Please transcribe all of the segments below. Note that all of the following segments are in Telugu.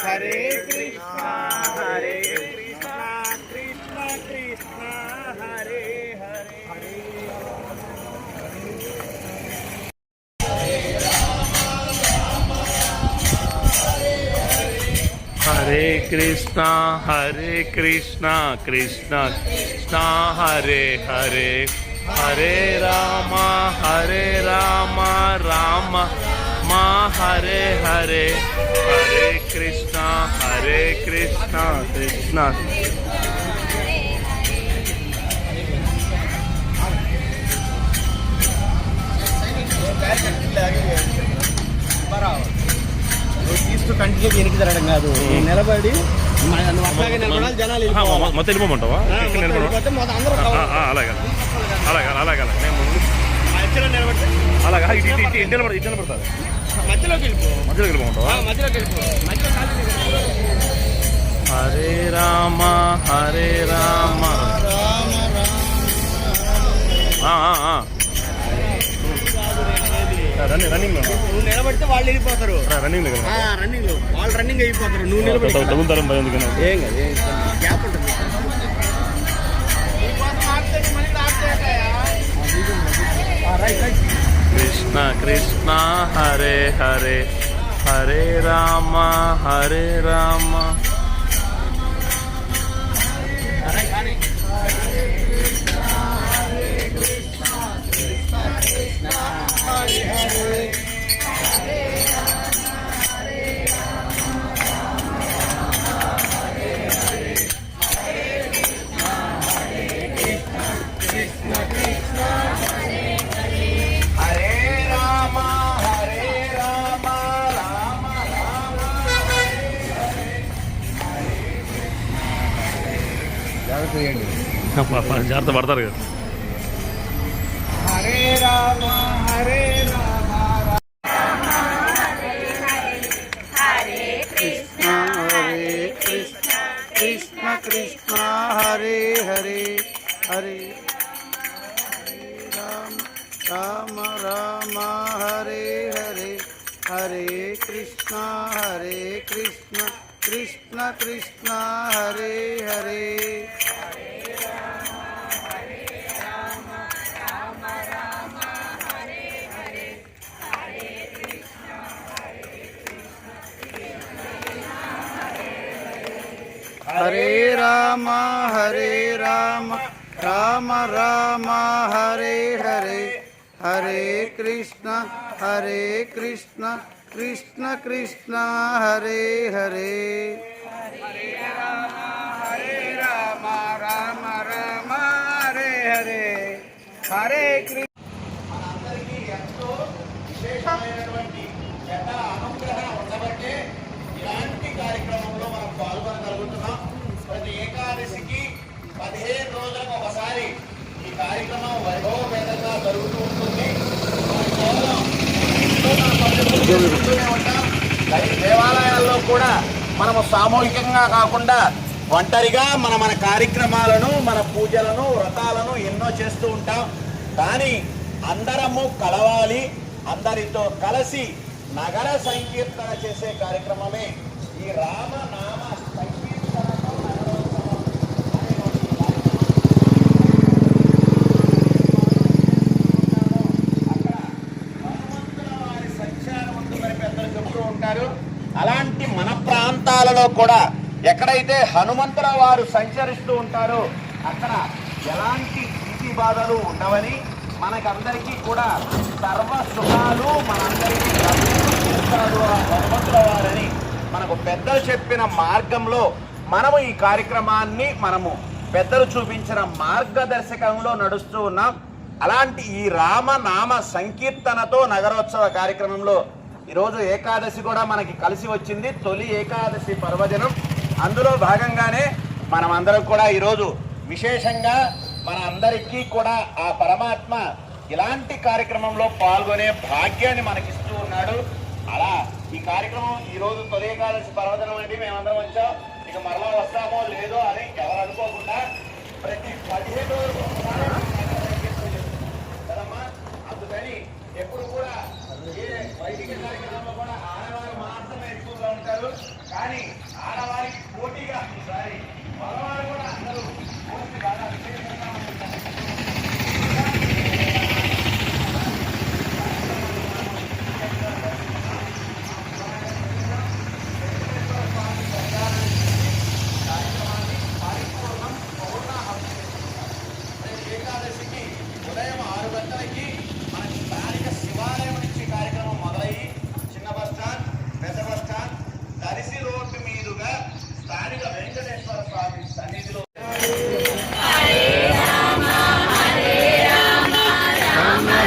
హరే కృష్ణ హరే కృష్ణ కృష్ణ కృష్ణ హరే హరే హరే కృష్ణ కృష్ణ కృష్ణ హరే హరే హరే రామ రామ మా హరే హరే హరే కృష్ణ కృష్ణ తీస్తూ కంటికి వెనక్కి తిరగడం కాదు, నిలబడి అట్లాగే నిలబడాలి. జనాలు మొత్తం వెళ్ళిపోమంటావా? అలాగే అలాగే అలాగే మధ్యలో నిలబడితే అలాగా ఇటు నిలబడతారు. మధ్యలోకి వెళ్ళిపోమంటావా? మధ్యలోకి వెళ్ళిపో. మధ్యలో హరే రామ రన్నింగ్ నువ్వు నిలబడితే వాళ్ళు వెళ్ళిపోతారు. రన్నింగ్ వాళ్ళు రన్నింగ్ అయిపోతారు. నువ్వు నిలబడి తగులుతారు భయం ఎందుకని ఏం కాదు, గ్యాప్ ఉంటుంది. కృష్ణ కృష్ణ హరే హరే హరే రామ జాగ్రత్త పడతారు కదా. హరే రామ హరే రామ కృష్ణ హరే కృష్ణ కృష్ణ కృష్ణ హరే హరే హరే రామ రామ హరే హరే హరే కృష్ణ కృష్ణ కృష్ణ హరే హరే హరే రామ రామ రామ హరే హరే హరే కృష్ణ కృష్ణ కృష్ణ కృష్ణ హరే హరే హరే రామ రామ రామ హరే హరే హరే కృష్ణ. మనందరికీ ఎంతో విశేషమైనటువంటి పెద్ద అనుగ్రహం ఉండబట్టే ఇలాంటి కార్యక్రమంలో మనం పాల్గొనగలుగుతున్నాం. ప్రతి ఏకాదశికి 15 రోజులకు ఒకసారి ఈ కార్యక్రమం వైభవపేతంగా జరుగుతూ ఉంటుంది. దేవాలయాల్లో కూడా మనము సామూహికంగా కాకుండా ఒంటరిగా మన కార్యక్రమాలను, మన పూజలను, వ్రతాలను ఎన్నో చేస్తూ ఉంటాం. కానీ అందరము కలవాలి, అందరితో కలిసి నగర సంకీర్తన చేసే కార్యక్రమమే ఈ రామనామ సంకీర్తనతో నగరోత్సవం. అక్కడ హనుమంతుల వారి సంచారం ఉంటుందని పెద్దలు చెబుతూ ఉంటారు. అలాంటి మన ప్రాంతాలలో కూడా ఎక్కడైతే హనుమంతుల వారు సంచరిస్తూ ఉంటారో అక్కడ ఎలాంటి స్థితి బాధలు ఉండవని, మనకందరికీ కూడా సర్వ సుఖాలు మనందరికీ లభిస్తాడు ఆ హనుమంతుల వారని మనకు పెద్దలు చెప్పిన మార్గంలో మనము ఈ కార్యక్రమాన్ని పెద్దలు చూపించిన మార్గదర్శకంలో నడుస్తూ ఉన్నాం. అలాంటి ఈ రామనామ సంకీర్తనతో నగరోత్సవ కార్యక్రమంలో ఈరోజు ఏకాదశి కూడా మనకి కలిసి వచ్చింది. తొలి ఏకాదశి పర్వదినం. అందులో భాగంగానే మనమందరం కూడా ఈరోజు విశేషంగా మన అందరికీ కూడా ఆ పరమాత్మ ఇలాంటి కార్యక్రమంలో పాల్గొనే భాగ్యాన్ని మనకిస్తూ ఉన్నాడు. అలా ఈ కార్యక్రమం ఈరోజు తొలి ఏకాదశి పర్వదినం అండి. మేమందరం వచ్చాం, ఇక మరలా వస్తామో లేదో అని ఎవరు అనుకోకుండా ప్రతి 15 రోజులు కదమ్మా. అందుకని ఎప్పుడు కూడా ఏ వైదిక కార్యక్రమంలో కూడా ఆడవారు మాత్రమే ఎక్కువగా ఉంటారు. కానీ ఆడవారికి పోటీగా ఈసారి మగవారు కూడా అందరూ పూర్తి బాగా విశేషంగా ఉంటున్నారు. ఏకాదశికి ఉదయం 6 గంటలకి మన స్థానిక శివాలయం నుంచి కార్యక్రమం మొదలయ్యి చిన్న బస్ స్టాండ్, పెద్ద బస్ స్టాండ్, దరిసి రోడ్డు మీదుగా స్థానిక వెంకటేశ్వర స్వామి సన్నిధిలో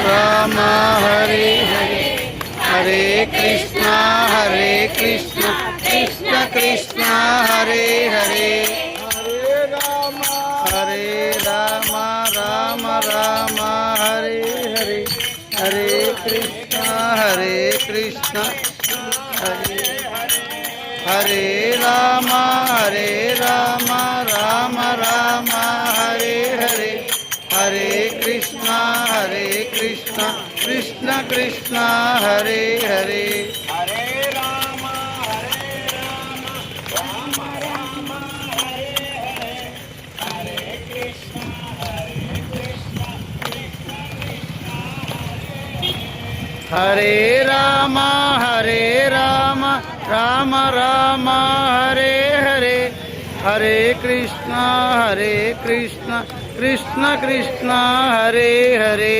రామ హరే హరే హరే కృష్ణ కృష్ణ కృష్ణ హరే హరే హరే రామ రామ రామ హరే హరే హరే కృష్ణ హరే హరే రామ రామ రామ హరే హరే హరే కృష్ణ కృష్ణ కృష్ణ హరే హరే హరే రామ రామ రామ హరే హరే హరే కృష్ణ హరే రామ రామ రామ హరే హరే హరే కృష్ణ కృష్ణ కృష్ణ హరే హరే